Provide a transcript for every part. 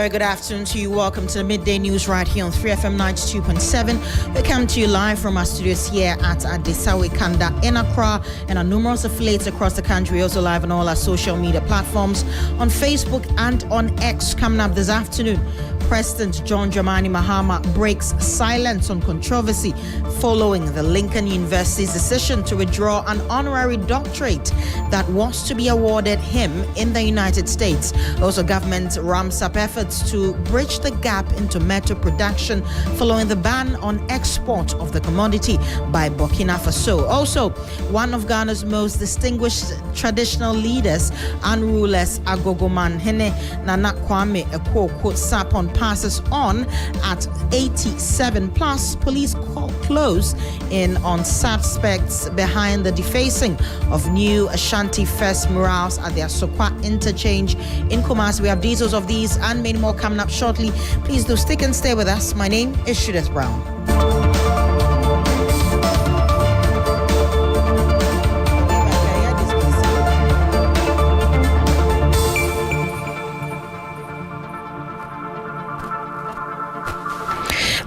very good afternoon to you. Welcome to the Midday News right here on 3FM 92.7. We come to you live from our studios here at Adesawe Kanda in Accra and our numerous affiliates across the country. Also live on all our social media platforms on Facebook and on X. Coming up this afternoon, President John Dramani Mahama breaks silence on controversy following the Lincoln University's decision to withdraw an honorary doctorate that was to be awarded him in the United States. Also, government ramps up efforts to bridge the gap into tomato production following the ban on export of the commodity by Burkina Faso. Also, one of Ghana's most distinguished traditional leaders and rulers, Agogoman Hene Nana Kwame Ekuoku Sapon, passes on at 87. Plus, police close in on suspects behind the defacing of new Ashanti First murals at the Asokwa interchange in Kumasi. We have details of these and many more coming up shortly. Please do stick and stay with us. My name is Judith Brown.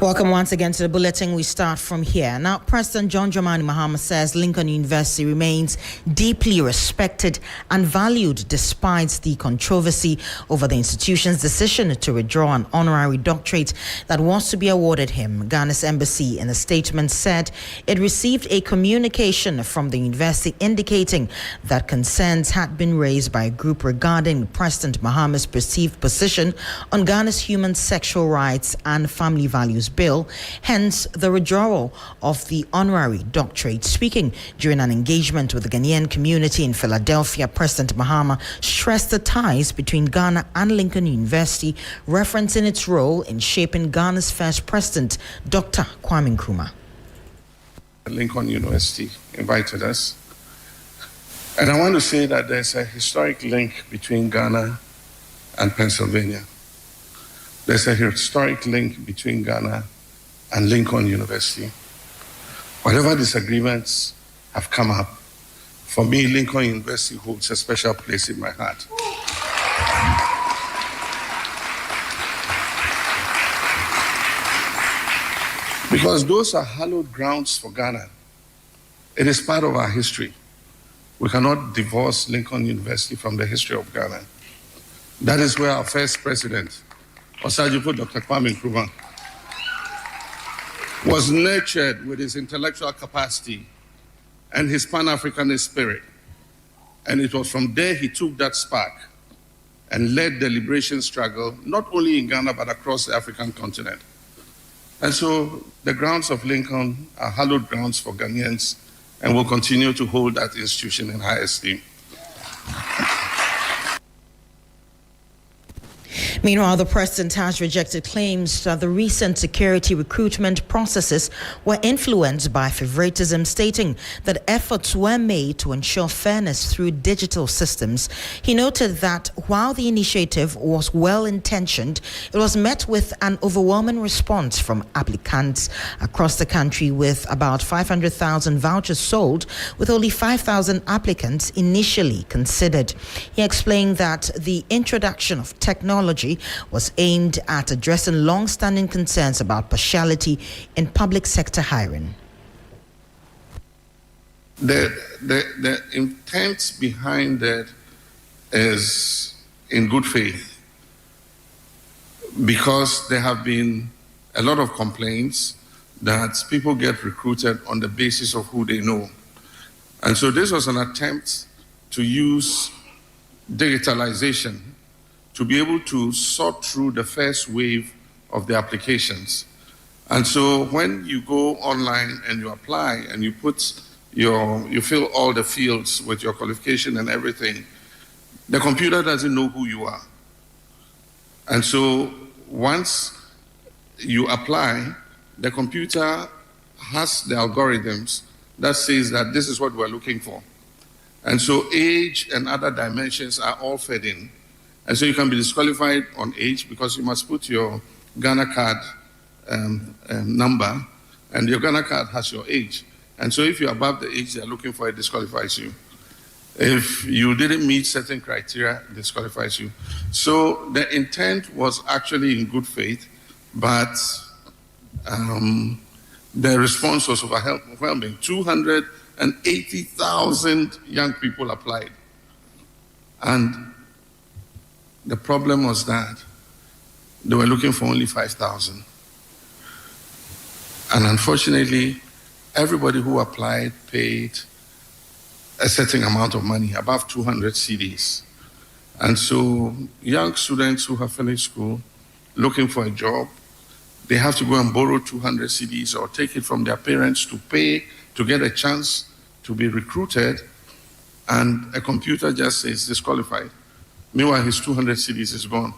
Welcome once again to the bulletin. We start from here. Now, President John Dramani Mahama says Lincoln University remains deeply respected and valued despite the controversy over the institution's decision to withdraw an honorary doctorate that was to be awarded him. Ghana's embassy in a statement said it received a communication from the university indicating that concerns had been raised by a group regarding President Mahama's perceived position on Ghana's human sexual rights and family values bill, hence the withdrawal of the honorary doctorate. Speaking during an engagement with the Ghanaian community in Philadelphia, President Mahama stressed the ties between Ghana and Lincoln University, referencing its role in shaping Ghana's first president, Dr. Kwame Nkrumah. Lincoln University invited us, and I want to say that there's a historic link between Ghana and Pennsylvania. There's a historic link between Ghana and Lincoln University. Whatever disagreements have come up, for me, Lincoln University holds a special place in my heart. Because those are hallowed grounds for Ghana. It is part of our history. We cannot divorce Lincoln University from the history of Ghana. That is where our first president, Osagyefo Dr. Kwame Nkrumah, was nurtured with his intellectual capacity and his Pan-Africanist spirit. And it was from there he took that spark and led the liberation struggle, not only in Ghana, but across the African continent. And so the grounds of Lincoln are hallowed grounds for Ghanaians, and will continue to hold that institution in high esteem. Meanwhile, the president has rejected claims that the recent security recruitment processes were influenced by favoritism, stating that efforts were made to ensure fairness through digital systems. He noted that while the initiative was well-intentioned, it was met with an overwhelming response from applicants across the country, with about 500,000 vouchers sold, with only 5,000 applicants initially considered. He explained that the introduction of technology was aimed at addressing long-standing concerns about partiality in public sector hiring. The intent behind that is in good faith, because there have been a lot of complaints that people get recruited on the basis of who they know. And so this was an attempt to use digitalization to be able to sort through the first wave of the applications. And so when you go online and you apply and you you fill all the fields with your qualification and everything, the computer doesn't know who you are. And so once you apply, the computer has the algorithms that says that this is what we're looking for. And so age and other dimensions are all fed in. And so you can be disqualified on age because you must put your Ghana card number, and your Ghana card has your age. And so if you're above the age they're looking for, it disqualifies you. If you didn't meet certain criteria, it disqualifies you. So the intent was actually in good faith, but the response was overwhelming. 280,000 young people applied. And the problem was that they were looking for only 5,000. And unfortunately, everybody who applied paid a certain amount of money, above 200 cedis. And so young students who have finished school looking for a job, they have to go and borrow 200 cedis or take it from their parents to pay to get a chance to be recruited, and a computer just says disqualified. Meanwhile, his 200 cedis is gone.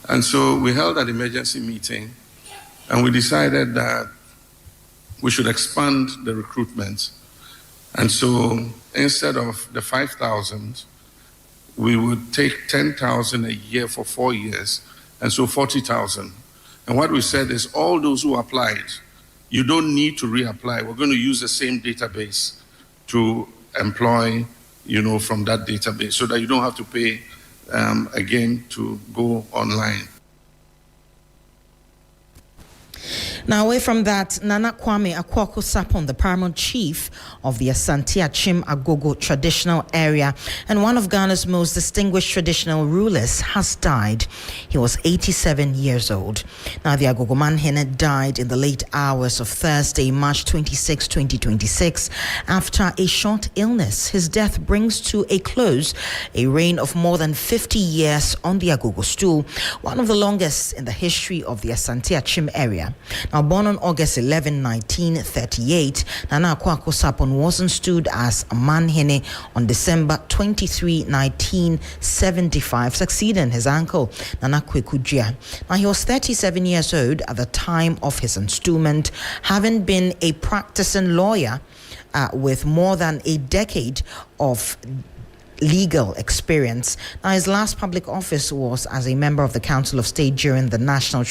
And so we held an emergency meeting, and we decided that we should expand the recruitment. And so instead of the 5,000, we would take 10,000 a year for 4 years, and so 40,000. And what we said is all those who applied, you don't need to reapply. We're going to use the same database to employ, from that database so that you don't have to pay again to go online. Now, away from that, Nana Kwame Akwaku Sapon, the paramount chief of the Asante Achim Agogo traditional area and one of Ghana's most distinguished traditional rulers, has died. He was 87 years old. Now, the Agogo Manhene died in the late hours of Thursday, March 26, 2026, after a short illness. His death brings to a close a reign of more than 50 years on the Agogo stool, one of the longest in the history of the Asante Achim area. Now, born on August 11, 1938, Nana Akwaku Sapon was installed as a Manhene on December 23, 1975, succeeding his uncle, Nana Kwekujia. Now, he was 37 years old at the time of his installment, having been a practicing lawyer with more than a decade of legal experience. Now, his last public office was as a member of the Council of State during the National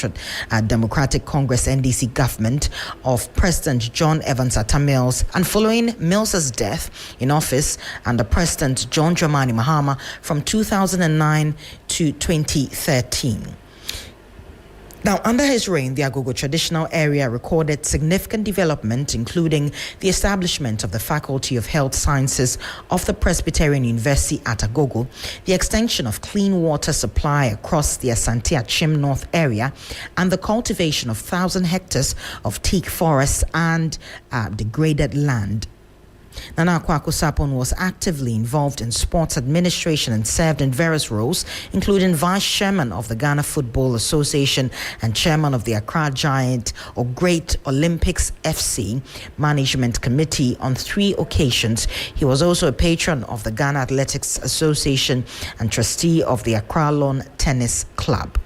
Democratic Congress NDC government of President John Evans Atta Mills, and following Mills's death in office under President John Dramani Mahama from 2009 to 2013. Now, under his reign, the Agogo traditional area recorded significant development, including the establishment of the Faculty of Health Sciences of the Presbyterian University at Agogo, the extension of clean water supply across the Asante Achim North area, and the cultivation of 1,000 hectares of teak forests and degraded land. Nana Akwaku Sapon was actively involved in sports administration and served in various roles, including vice chairman of the Ghana Football Association and chairman of the Accra Giant or Great Olympics FC Management Committee on 3 occasions. He was also a patron of the Ghana Athletics Association and trustee of the Accra Lawn Tennis Club.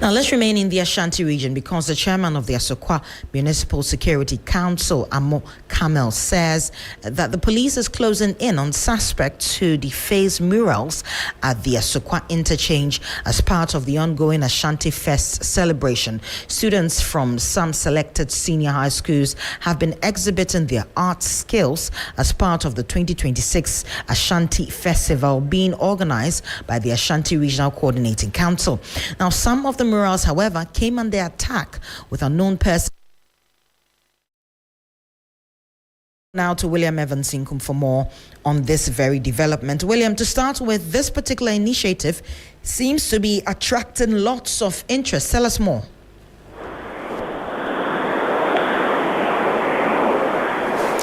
Now, let's remain in the Ashanti region because the chairman of the Asokwa Municipal Security Council, Amo Kamel, says that the police is closing in on suspects who deface murals at the Asokwa interchange as part of the ongoing Ashanti Fest celebration. Students from some selected senior high schools have been exhibiting their art skills as part of the 2026 Ashanti Festival being organized by the Ashanti Regional Coordinating Council. Now, some of the murals, however, came under attack with unknown persons. Now to William Evans Inkum for more on this very development. William, to start with, this particular initiative seems to be attracting lots of interest. Tell us more.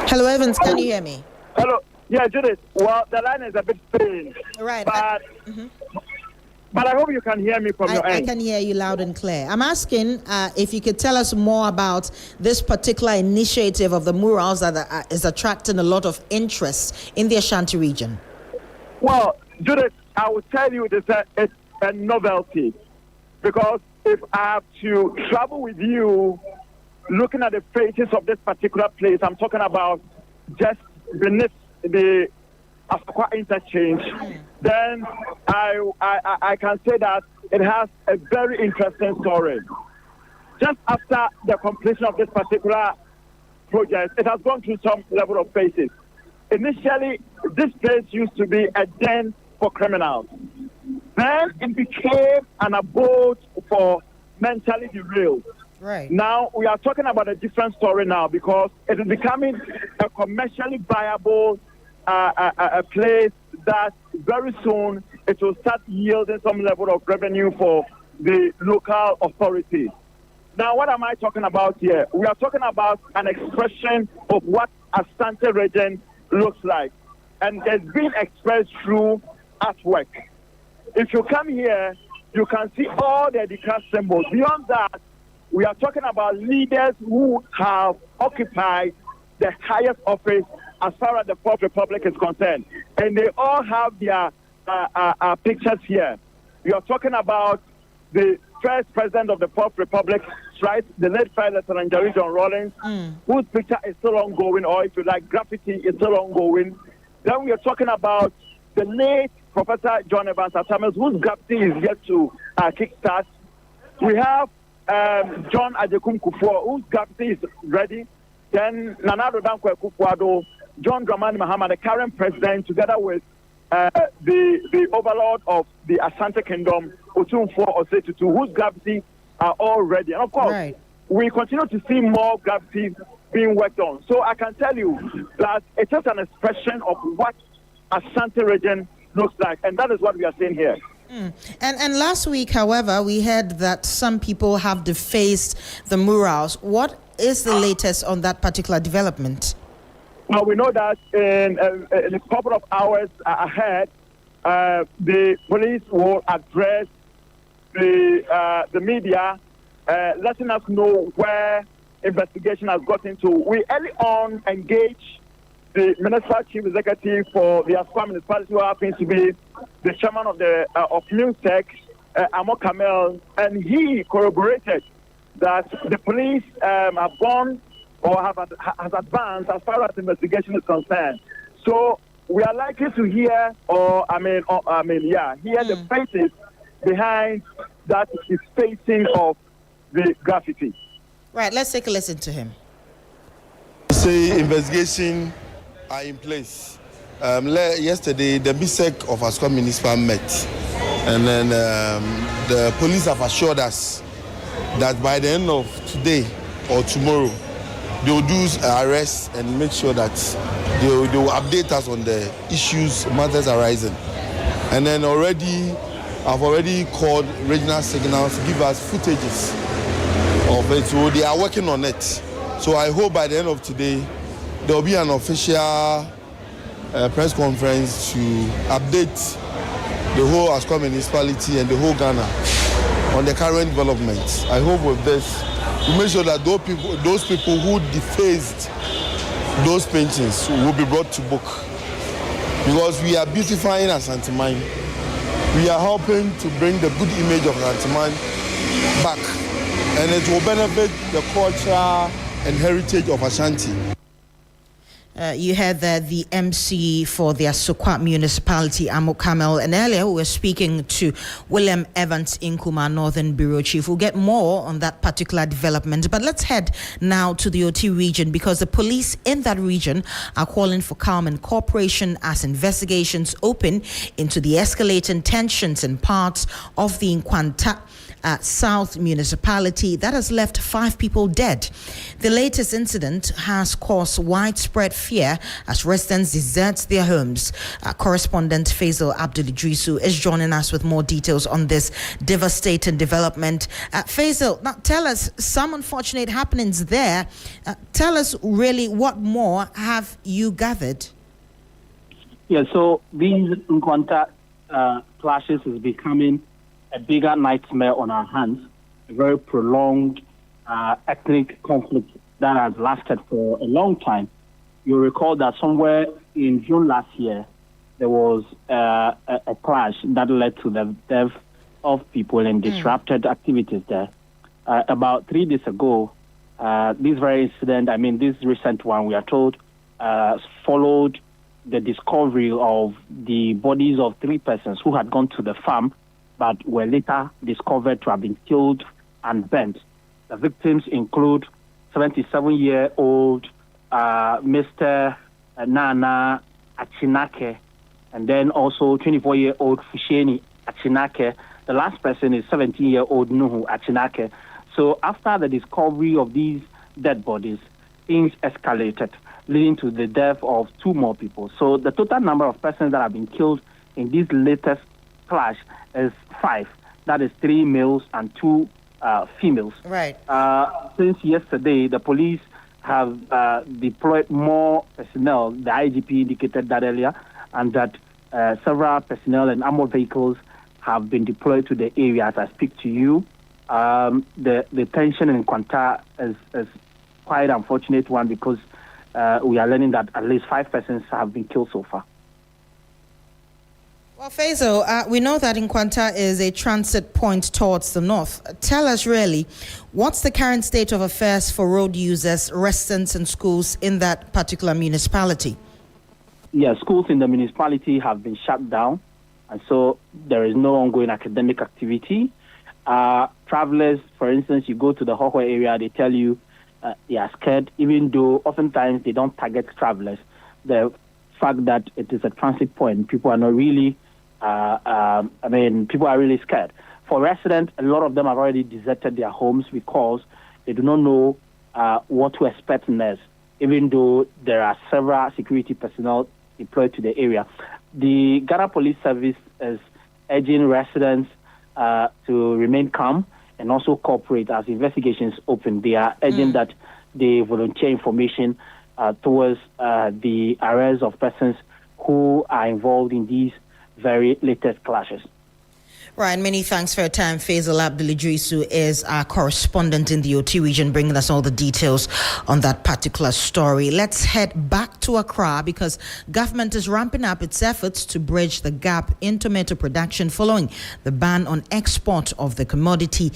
Hello, Evans, can you hear me? Hello. Yeah, Judith. Well, the line is a bit strange. Right. But I hope you can hear me from your end. I can hear you loud and clear. I'm asking if you could tell us more about this particular initiative of the murals that is attracting a lot of interest in the Ashanti region. Well, Judith, I will tell you it's a novelty. Because if I have to travel with you, looking at the faces of this particular place, I'm talking about just beneath the Asokwa interchange, then I can say that it has a very interesting story. Just after the completion of this particular project, it has gone through some level of phases. initially, this place used to be a den for criminals. Then it became an abode for mentally derailed. Right. Now we are talking about a different story now because it is becoming a commercially viable a place that very soon it will start yielding some level of revenue for the local authorities. Now, what am I talking about here? We are talking about an expression of what Asante region looks like, and it's been expressed through artwork. If you come here, you can see all the Edika symbols. Beyond that, we are talking about leaders who have occupied the highest office as far as the Fourth Republic is concerned. And they all have their pictures here. We are talking about the first president of the Fourth Republic, right? The late Lieutenant Jerry John Rawlings, whose picture is still ongoing, or if you like, graffiti is still ongoing. Then we are talking about the late Professor John Evans Atamas, whose graffiti is yet to kickstart. We have John Adekum Kufuor, whose graffiti is ready. Then Nana Dankwa Kufuor, John Dramani Mahama, the current president, together with the overlord of the Asante Kingdom, Otunfo Osetutu, whose graffiti are all ready. And of course, we continue to see more graffiti being worked on. So I can tell you that it is an expression of what Asante region looks like, and that is what we are seeing here. And last week, however, we heard that some people have defaced the murals. What is the latest on that particular development? Well, we know that in a couple of hours ahead, the police will address the media, letting us know where investigation has gotten to. We early on engaged the municipal chief executive for the Asukwa municipality, who happens to be the chairman of the of MUSEC, Amo Kamel, and he corroborated that the police have gone or has advanced as far as investigation is concerned. So we are likely to hear, hear the faces behind that is facing of the graffiti. Right, let's take a listen to him. Say investigation are in place. Yesterday, the MUSEC of Asukwa Municipal met, and then the police have assured us that by the end of today or tomorrow, they will do arrests and make sure that they will update us on the issues, matters arising. And then I've already called regional signals to give us footages of it. So they are working on it. So I hope by the end of today, there will be an official press conference to update the whole Asukwa municipality and the whole Ghana on the current developments. I hope with this, we make sure that those people who defaced those paintings will be brought to book. Because we are beautifying Asanteman. We are helping to bring the good image of Asanteman back. And it will benefit the culture and heritage of Ashanti. You heard the MC for the Asukwa municipality, Amo Kamel, and earlier we were speaking to William Evans Nkuma, Northern Bureau Chief. We'll get more on that particular development, but let's head now to the OT region, because the police in that region are calling for calm and cooperation as investigations open into the escalating tensions in parts of the Nkwanta South municipality that has left 5 people dead. The latest incident has caused widespread fear as residents desert their homes. Correspondent Faisal Abdul Idrisu is joining us with more details on this devastating development. Faisal, now tell us some unfortunate happenings there. Tell us really what more have you gathered? Yeah, so these Nkwanta clashes is becoming a bigger nightmare on our hands, a very prolonged ethnic conflict that has lasted for a long time. You'll recall that somewhere in June last year, there was a clash that led to the death of people and disrupted activities there. About 3 days ago, this very incident, this recent one, we are told, followed the discovery of the bodies of 3 persons who had gone to the farm but were later discovered to have been killed and burnt. The victims include 77-year-old Mr. Nana Achinake, and then also 24-year-old Fusheni Achinake. The last person is 17-year-old Nuhu Achinake. So after the discovery of these dead bodies, things escalated, leading to the death of 2 more people. So the total number of persons that have been killed in this latest clash is 5. That is 3 males and 2 females. Right. Since yesterday, the police have deployed more personnel. The IGP indicated that earlier, and that several personnel and armored vehicles have been deployed to the area as I speak to you. The tension in Kwanta is quite an unfortunate one because we are learning that at least 5 persons have been killed so far. Well, Faisal, we know that Nkwanta is a transit point towards the north. Tell us really, what's the current state of affairs for road users, residents and schools in that particular municipality? Yeah, schools in the municipality have been shut down, and so there is no ongoing academic activity. Travelers, for instance, you go to the Hoho area, they tell you they are scared, even though oftentimes they don't target travelers. The fact that it is a transit point, people are not really, people are really scared. For residents, a lot of them have already deserted their homes because they do not know what to expect next, even though there are several security personnel deployed to the area. The Ghana Police Service is urging residents to remain calm and also cooperate as investigations open. They are urging that they volunteer information towards the arrest of persons who are involved in these very latest clashes. Right, many thanks for your time. Faisal Abdul-Idrisu is our correspondent in the OT region, bringing us all the details on that particular story. Let's head back to Accra because government is ramping up its efforts to bridge the gap in tomato production following the ban on export of the commodity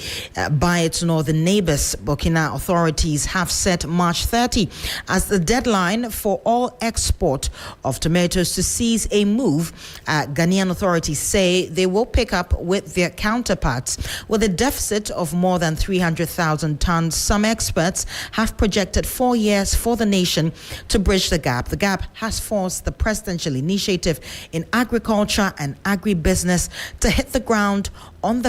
by its northern neighbors. Burkina authorities have set March 30 as the deadline for all export of tomatoes to cease a move. Ghanaian authorities say they will pick up with their counterparts. With a deficit of more than 300,000 tons, some experts have projected 4 years for the nation to bridge the gap. The gap has forced the presidential initiative in agriculture and agribusiness to hit the ground on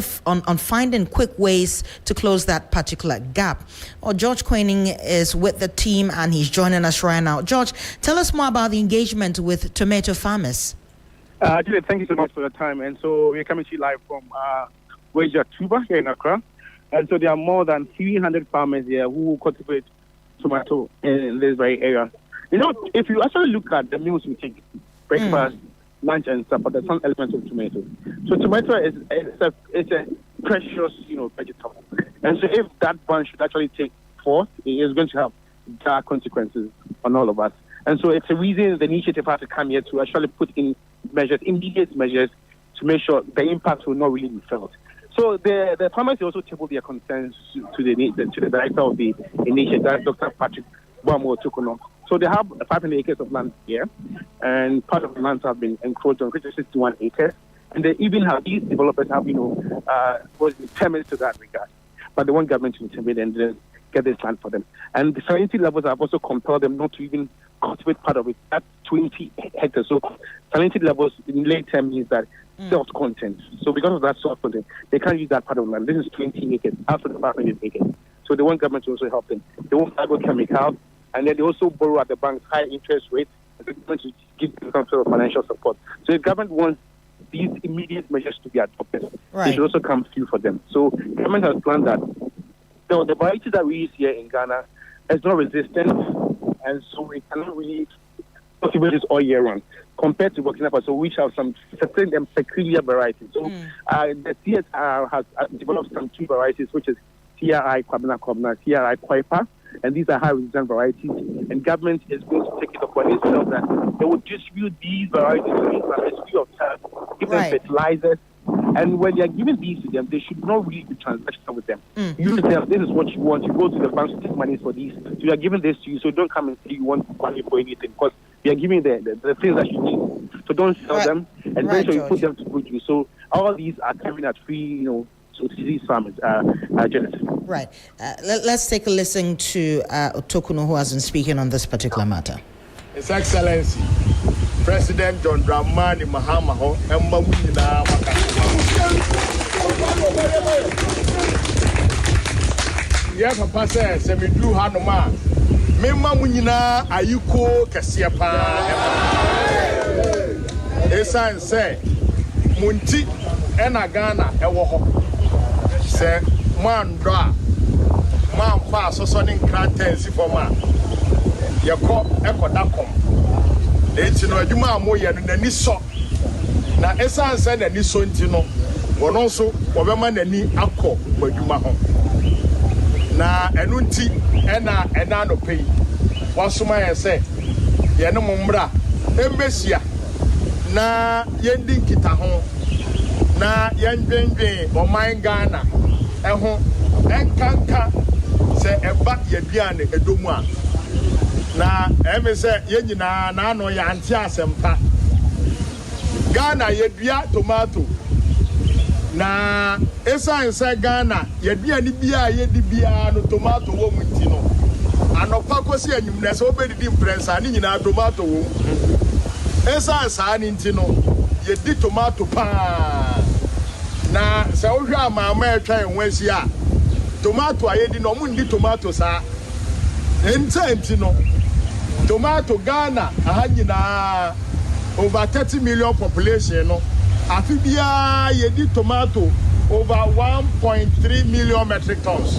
finding quick ways to close that particular gap. Well, George Quaining is with the team and he's joining us right now. George, tell us more about the engagement with tomato farmers. Judith, thank you so much for your time. And so we're coming to you live from Waja Tuba here in Accra. And so there are more than 300 farmers here who cultivate tomato in this very area. You know, if you actually look at the meals we take, breakfast, lunch and supper, there's some elements of tomato. So tomato is a precious, vegetable. And so if that ban should actually take forth, it is going to have dark consequences on all of us. And so it's a reason the initiative has to come here to actually put in immediate measures to make sure the impact will not really be felt. So the farmers also tabled their concerns to the director of the initiative, that's Dr. Patrick Boamo Tukuno. So they have 500 acres of land here, and part of the lands have been encroached on, which is 61 acres. And they even have, these developers have, was determined to that regard. But they want government to intervene and get this land for them. And the salinity levels have also compelled them not to even cultivate part of it at 20 hectares. So salinity levels in late term means that salt content. So because of that salt content, they can't use that part of the land. This is 20 acres out of the 500 acres. So they want government to also help them. They want agrochemicals, and then they also borrow at the banks high interest rates, and the government to give them some sort of financial support. So if government wants these immediate measures to be adopted, they should also come through for them. So government has planned that the varieties that we use here in Ghana is not resistant, and so we cannot really cultivate this all year round compared to Burkina Faso, which have some certain and peculiar varieties. So the CSR has developed some 2 varieties, which is TRI Kwabena Kwabena, TRI Kwaipa, and these are high resistant varieties. And government is going to take it upon itself that they will distribute these varieties to farmers free of charge, give them fertilizers. And when they are giving these to them, they should not really be transactional with them. You tell this is what you want. You go to the bank to take money for these. So you are giving this to you. So don't come and say you want money for anything, because we are giving the things that you need. So don't sell them, and make sure you put them to good use. So all these are coming at free, to these farmers. Judith. Right. Let's take a listen to Otokuno, who has been speaking on this particular matter. His Excellency President John Dramani Mahama ho emma munyina maka. Yeah, Papa says, "Se me do hanoma, me ma munyina ayiko kese pa." Esan say, "Munti ena Ghana ewo ho." Say, "Man do a man fa so so nin krantensi for ma." Yeko ekodakom. Enti no adwuma amoye no nani so. Na esan say nani so nti no, wono so wobema nani akọ adwuma ho. Na enu nti ena no pay. Wasoma ye say ye no mmra embesia na yendi nkita ho na yendwendwen oman Ghana eho enkanka se eba yeduane edomu a na eme se yenyina na ano ya anti asempa Ghana yedua tomato na esan se Ghana yeduane bia yedi bia no tomato wo munti no anopa kosi anyum na se obedidi imprensa ni nyina tomato wo esan sa ni nti no yedi tomato pa na se wo hwa amaama etwa enwasi a tomato ayedi no mu ndi tomato sa enti no tomato Ghana ahanyina over 30 million population no afi bia yedi tomato over 1.3 million metric tons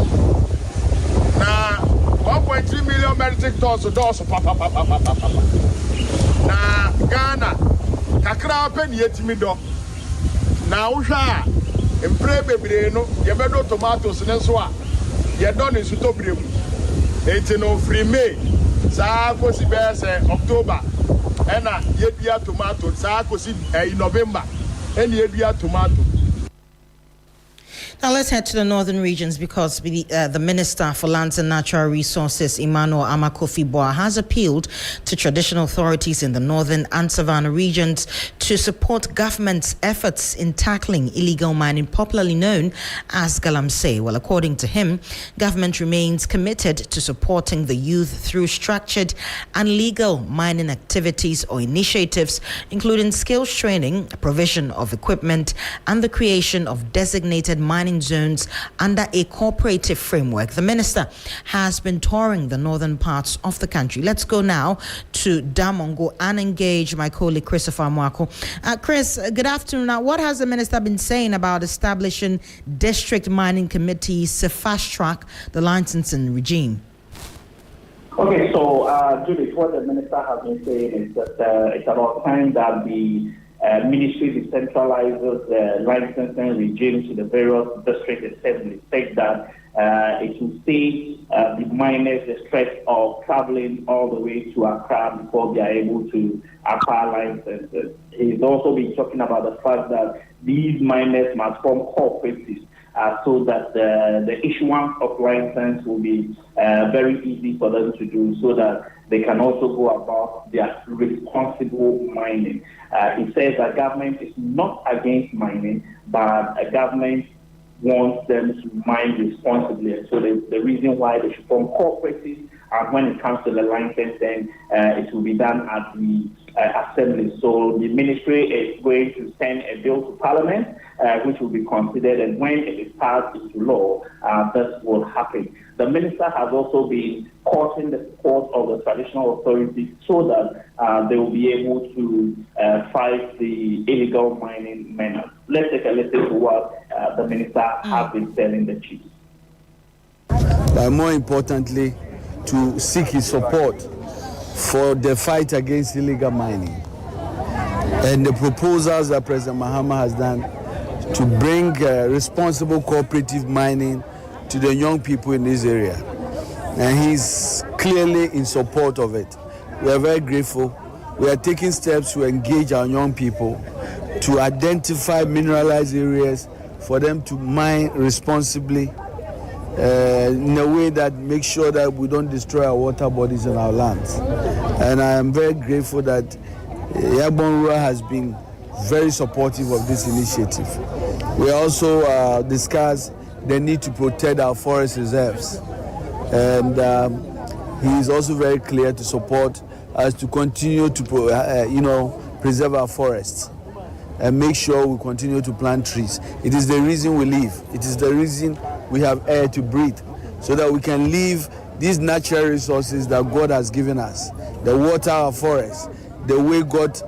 na 1.3 million metric tons do papa na Ghana kakra pen yetimi do na wo hwa empre bebre no yebedo tomatoes ne so a yedo ne suto bremu enti no free May saa kosi be se October ena yedua tomato saa kosi November ena yedua tomato. Now let's head to the northern regions because the Minister for Lands and Natural Resources, Emmanuel Amakofi-Boa, has appealed to traditional authorities in the northern and savannah regions to support government's efforts in tackling illegal mining, popularly known as galamsey. Well, according to him, government remains committed to supporting the youth through structured and legal mining activities or initiatives, including skills training, provision of equipment, and the creation of designated mining zones under a cooperative framework. The minister has been touring the northern parts of the country. Let's go now to Damongo and engage my colleague Christopher Mwako. Chris, good afternoon. Now, what has the minister been saying about establishing district mining committees to fast track the licensing regime? Okay, so Judith, what the minister has been saying is that it's about time that the ministry decentralizes the licensing regime to the various district assemblies, such that it will save the miners the stress of traveling all the way to Accra before they are able to acquire licenses. He's also been talking about the fact that these miners must form cooperatives so that the issuance of license will be very easy for them to do, so that they can also go about their responsible mining. It says that government is not against mining, but a government wants them to mine responsibly. And so the reason why they should form cooperatives, and when it comes to the license, then it will be done at the assembly. So the ministry is going to send a bill to Parliament, which will be considered, and when it is passed into law, this will happen. The minister has also been courting the support of the traditional authorities so that they will be able to fight the illegal mining menace. Let's take a listen to what the minister has been telling the chiefs. More importantly, to seek his support for the fight against illegal mining and the proposals that President Mahama has done to bring responsible cooperative mining to the young people in this area. And he's clearly in support of it. We are very grateful. We are taking steps to engage our young people to identify mineralized areas for them to mine responsibly in a way that makes sure that we don't destroy our water bodies and our lands. And I am very grateful that Yabon Rua has been very supportive of this initiative. We also discussed the need to protect our forest reserves. And he is also very clear to support us to continue to, preserve our forests and make sure we continue to plant trees. It is the reason we live. It is the reason we have air to breathe, so that we can live these natural resources that God has given us, the water, our forests, the way God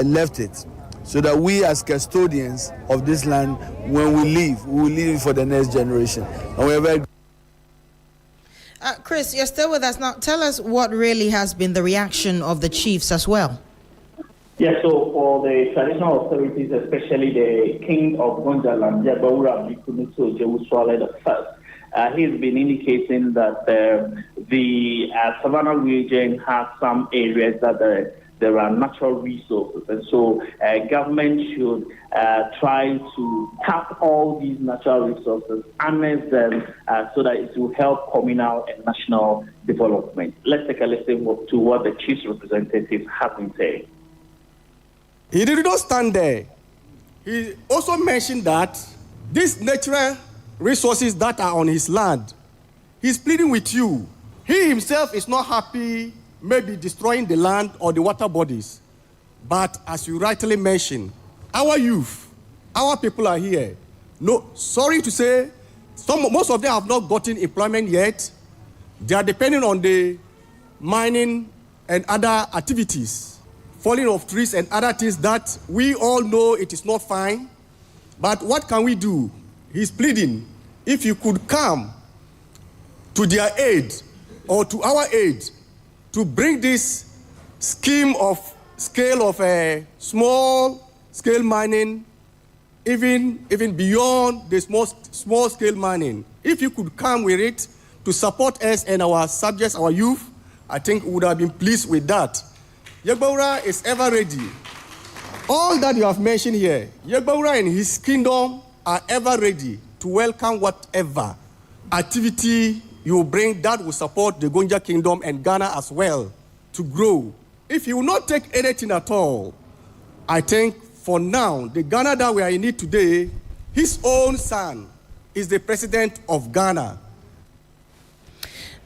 left it, so that we as custodians of this land, when we leave, we will leave it for the next generation. And we're very Chris, you're still with us now. Tell us what really has been the reaction of the chiefs as well. Yes, so for the traditional authorities, especially the king of Gonjaland, Yabaura Bikunuso Jewuswale the first, he's been indicating that the Savannah region has some areas that there are natural resources, and so government should try to tap all these natural resources, harness them, so that it will help communal and national development. Let's take a listen to what the chief's representative has been saying. He did not stand there. He also mentioned that these natural resources that are on his land, he's pleading with you. He himself is not happy maybe destroying the land or the water bodies. But as you rightly mentioned, our youth, our people are here. No, sorry to say, most of them have not gotten employment yet. They are depending on the mining and other activities, falling of trees and other things that we all know it is not fine. But what can we do? He's pleading, if you could come to their aid or to our aid to bring this scheme of scale of small scale mining, even beyond the small scale mining. If you could come with it to support us and our subjects, our youth, I think we would have been pleased with that. Yagbaura is ever ready. All that you have mentioned here, Yagbaura and his kingdom are ever ready to welcome whatever activity you bring that will support the Gonja kingdom and Ghana as well to grow. If you will not take anything at all, I think for now, the Ghana that we are in it today, his own son is the president of Ghana.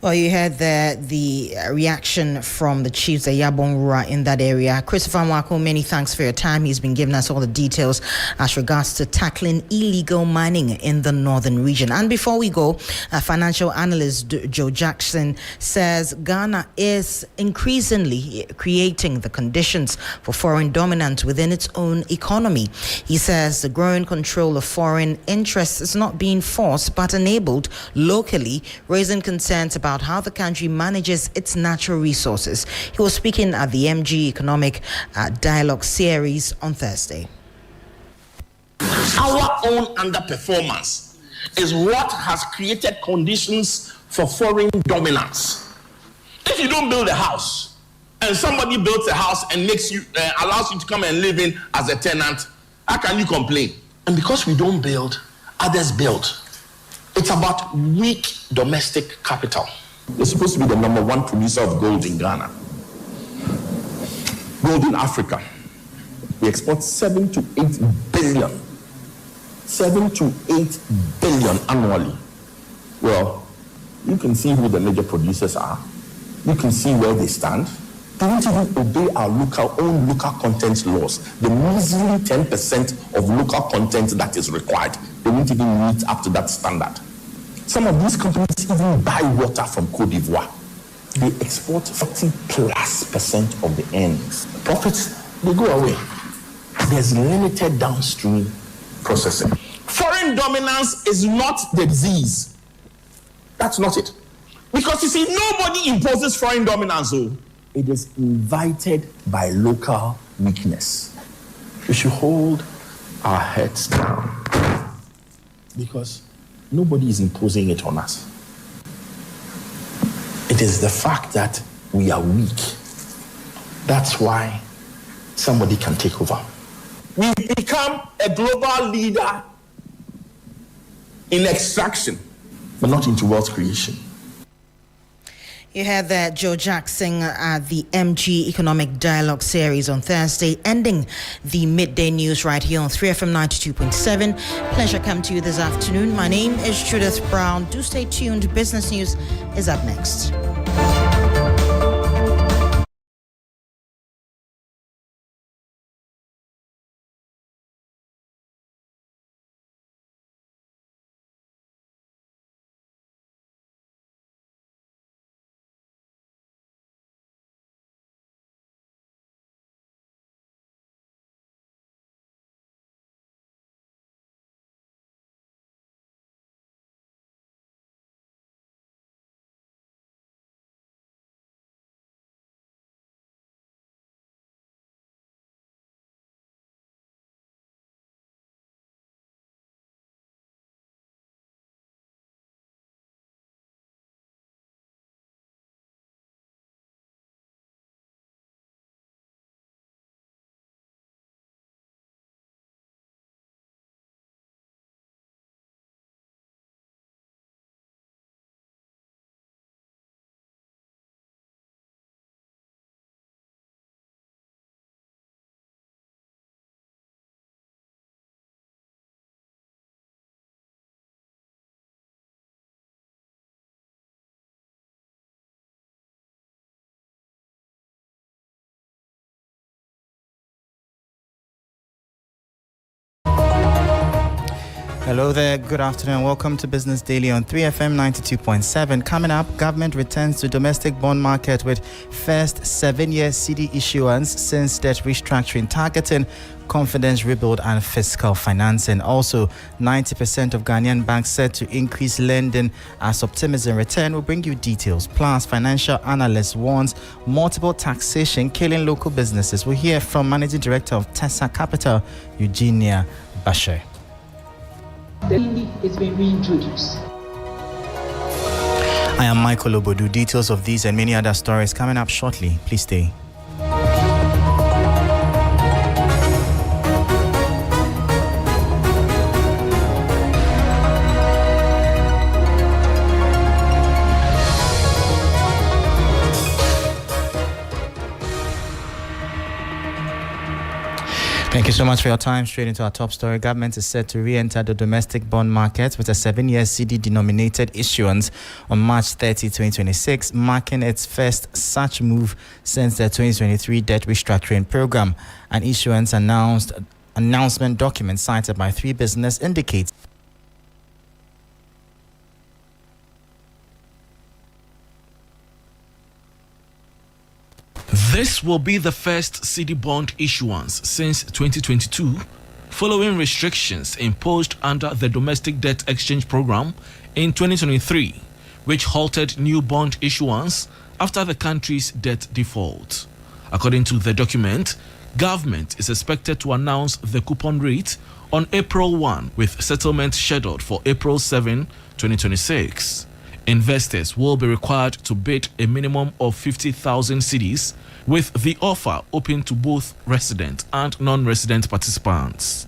Well, you heard the reaction from the chiefs at Yabonwura in that area. Christopher Nwako, many thanks for your time. He's been giving us all the details as regards to tackling illegal mining in the northern region. And before we go, financial analyst Joe Jackson says Ghana is increasingly creating the conditions for foreign dominance within its own economy. He says the growing control of foreign interests is not being forced but enabled locally, raising concerns about how the country manages its natural resources. He was speaking at the MG Economic Dialogue Series on Thursday. Our own underperformance is what has created conditions for foreign dominance. If you don't build a house and somebody builds a house and allows you to come and live in as a tenant, how can you complain? And because we don't build, others build. It's about weak domestic capital. We're supposed to be the number one producer of gold in Ghana. Gold in Africa. We export 7 to 8 billion. 7 to 8 billion annually. Well, you can see who the major producers are. You can see where they stand. They don't even obey our own local content laws. The measly 10% of local content that is required, they won't even meet up to that standard. Some of these companies even buy water from Côte d'Ivoire. They export 40+% of the earnings. Profits, they go away. There's limited downstream processing. Foreign dominance is not the disease. That's not it. Because you see, nobody imposes foreign dominance. It is invited by local weakness. We should hold our heads down because nobody is imposing it on us. It is the fact that we are weak. That's why somebody can take over. We become a global leader in extraction, but not into wealth creation. You heard that Joe Jackson at the MG Economic Dialogue Series on Thursday, ending the midday news right here on 3FM 92.7. Pleasure come to you this afternoon. My name is Judith Brown. Do stay tuned. Business News is up next. Hello there, good afternoon. Welcome to Business Daily on 3FM 92.7. Coming up, government returns to domestic bond market with first 7-year CD issuance since debt restructuring, targeting confidence rebuild and fiscal financing. Also, 90% of Ghanaian banks set to increase lending as optimism return. We'll bring you details. Plus, financial analyst warns multiple taxation killing local businesses. We'll hear from Managing Director of Tessa Capital, Eugenia Bashe. The league is being reintroduced. I am Michael Obodu. Details of these and many other stories coming up shortly. Please stay. Thank you so much for your time. Straight into our top story. Government is set to re-enter the domestic bond market with a 7-year CD-denominated issuance on March 30, 2026, marking its first such move since the 2023 debt restructuring program. An issuance announcement document cited by 3 Business indicates this will be the first CD bond issuance since 2022, following restrictions imposed under the Domestic Debt Exchange Program in 2023, which halted new bond issuance after the country's debt default. According to the document, government is expected to announce the coupon rate on April 1, with settlement scheduled for April 7, 2026. Investors will be required to bid a minimum of 50,000 cedis, with the offer open to both resident and non-resident participants.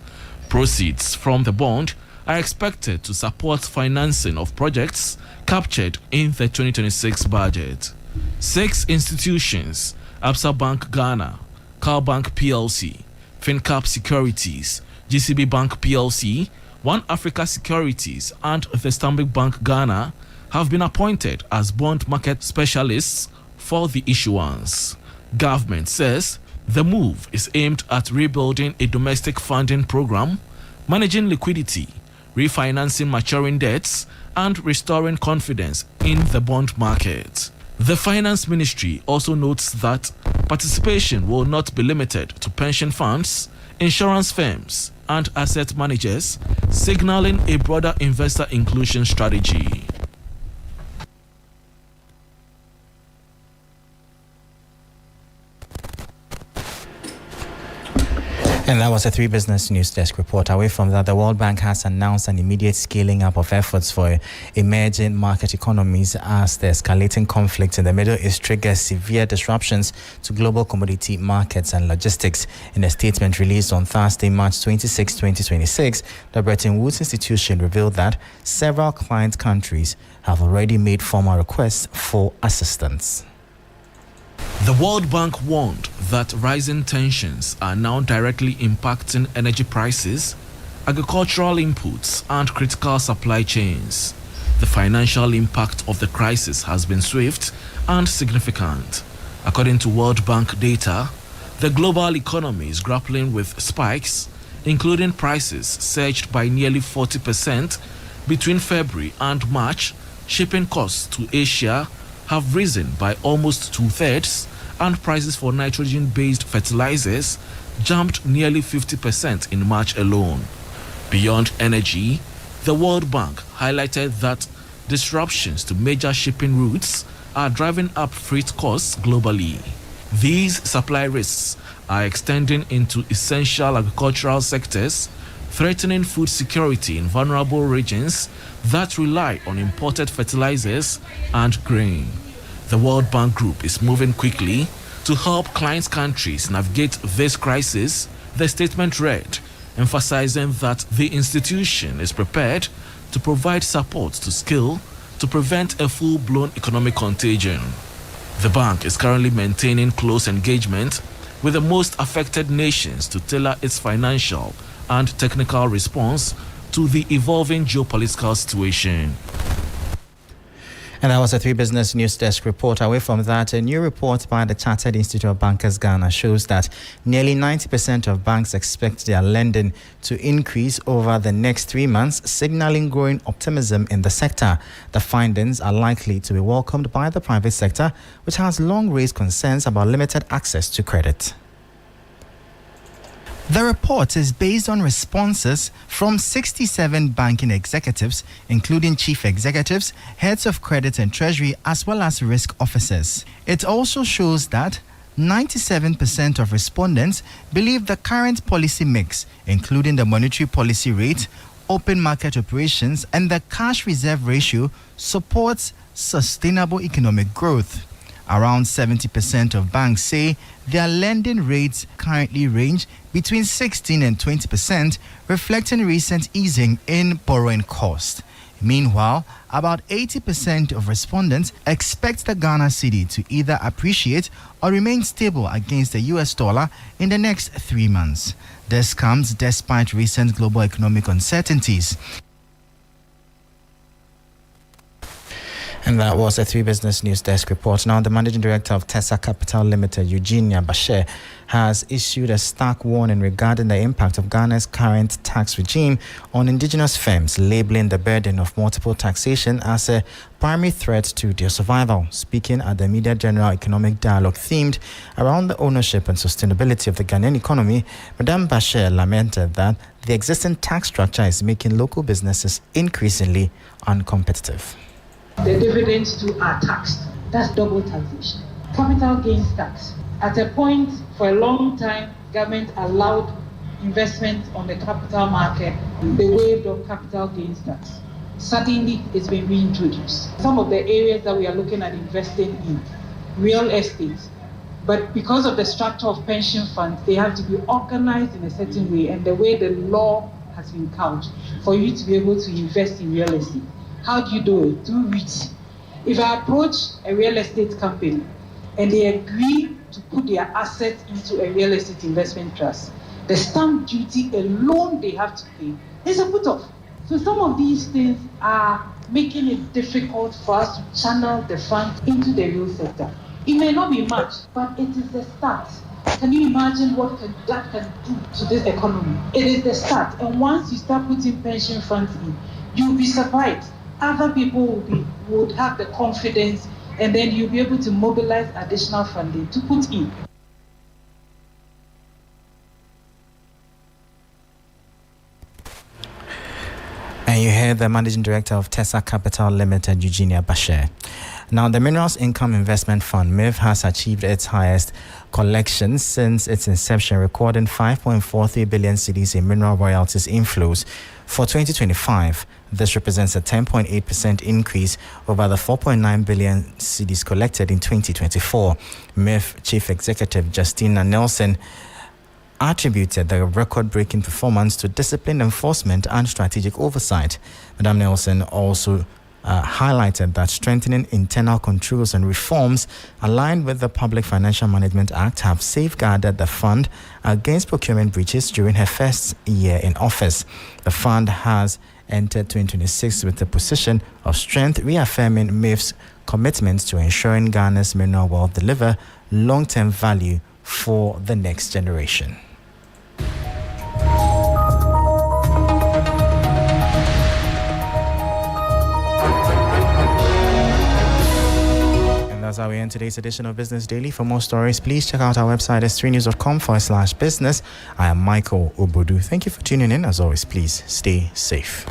Proceeds from the bond are expected to support financing of projects captured in the 2026 budget. 6 institutions, Absa Bank Ghana, Car Bank PLC, FinCap Securities, GCB Bank PLC, One Africa Securities, and the Stanbic Bank Ghana, have been appointed as bond market specialists for the issuance. Government says the move is aimed at rebuilding a domestic funding program, managing liquidity, refinancing maturing debts, and restoring confidence in the bond market. The Finance Ministry also notes that participation will not be limited to pension funds, insurance firms, and asset managers, signaling a broader investor inclusion strategy. And that was a 3 Business News Desk report. Away from that, the World Bank has announced an immediate scaling up of efforts for emerging market economies as the escalating conflict in the Middle East triggers severe disruptions to global commodity markets and logistics. In a statement released on Thursday, March 26, 2026, the Bretton Woods Institution revealed that several client countries have already made formal requests for assistance. The World Bank warned that rising tensions are now directly impacting energy prices, agricultural inputs, and critical supply chains. The financial impact of the crisis has been swift and significant. According to World Bank data, the global economy is grappling with spikes, including prices surged by nearly 40% between February and March. Shipping costs to Asia have risen by almost 2/3, and prices for nitrogen-based fertilizers jumped nearly 50% in March alone. Beyond energy, the World Bank highlighted that disruptions to major shipping routes are driving up freight costs globally. These supply risks are extending into essential agricultural sectors, threatening food security in vulnerable regions that rely on imported fertilizers and grain. The World Bank Group is moving quickly to help client countries navigate this crisis, the statement read, emphasizing that the institution is prepared to provide support to scale to prevent a full-blown economic contagion. The bank is currently maintaining close engagement with the most affected nations to tailor its financial and technical response to the evolving geopolitical situation. And that was a 3 Business News Desk report. Away from that, a new report by the Chartered Institute of Bankers Ghana shows that nearly 90% of banks expect their lending to increase over the next 3 months, signaling growing optimism in the sector. The findings are likely to be welcomed by the private sector, which has long raised concerns about limited access to credit. The report is based on responses from 67 banking executives, including chief executives, heads of credit and treasury, as well as risk officers. It also shows that 97% of respondents believe the current policy mix, including the monetary policy rate, open market operations, and the cash reserve ratio, supports sustainable economic growth. Around 70% of banks say their lending rates currently range between 16 and 20%, reflecting recent easing in borrowing cost. Meanwhile, about 80% of respondents expect the Ghana cedi to either appreciate or remain stable against the US dollar in the next 3 months. This comes despite recent global economic uncertainties. And that was a 3 Business News Desk report. Now, the Managing Director of Tessa Capital Limited, Eugenia Bashe, has issued a stark warning regarding the impact of Ghana's current tax regime on indigenous firms, labeling the burden of multiple taxation as a primary threat to their survival. Speaking at the Media General Economic Dialogue themed around the ownership and sustainability of the Ghanaian economy, Madame Bashe lamented that the existing tax structure is making local businesses increasingly uncompetitive. The dividends too are taxed. That's double taxation. Capital gains tax. At a point for a long time, government allowed investment on the capital market. They waived off capital gains tax. Suddenly, it's been reintroduced. Some of the areas that we are looking at investing in, real estate, but because of the structure of pension funds, they have to be organized in a certain way, and the way the law has been couched for you to be able to invest in real estate. How do you do it? Through REITs. If I approach a real estate company and they agree to put their assets into a real estate investment trust, the stamp duty alone they have to pay is a put-off. So some of these things are making it difficult for us to channel the funds into the real sector. It may not be much, but it is the start. Can you imagine what that can do to this economy? It is the start. And once you start putting pension funds in, you'll be surprised. Other people would have the confidence, and then you'll be able to mobilize additional funding to put in. And you heard the Managing Director of Tessa Capital Limited, Eugenia Bashe. Now, the Minerals Income Investment Fund, MIF, has achieved its highest collection since its inception, recording 5.43 billion cedis in mineral royalties inflows. For 2025, this represents a 10.8% increase over the 4.9 billion cedis collected in 2024. MIF Chief Executive Justina Nelson attributed the record-breaking performance to disciplined enforcement and strategic oversight. Madam Nelson also highlighted that strengthening internal controls and reforms aligned with the Public Financial Management Act have safeguarded the fund against procurement breaches during her first year in office. The fund has entered 2026 with a position of strength, reaffirming MIF's commitment to ensuring Ghana's mineral wealth deliver long-term value for the next generation. That's how we end today's edition of Business Daily. For more stories, please check out our website s3news.com/business. I am Michael Obodu. Thank you for tuning in. As always, please stay safe.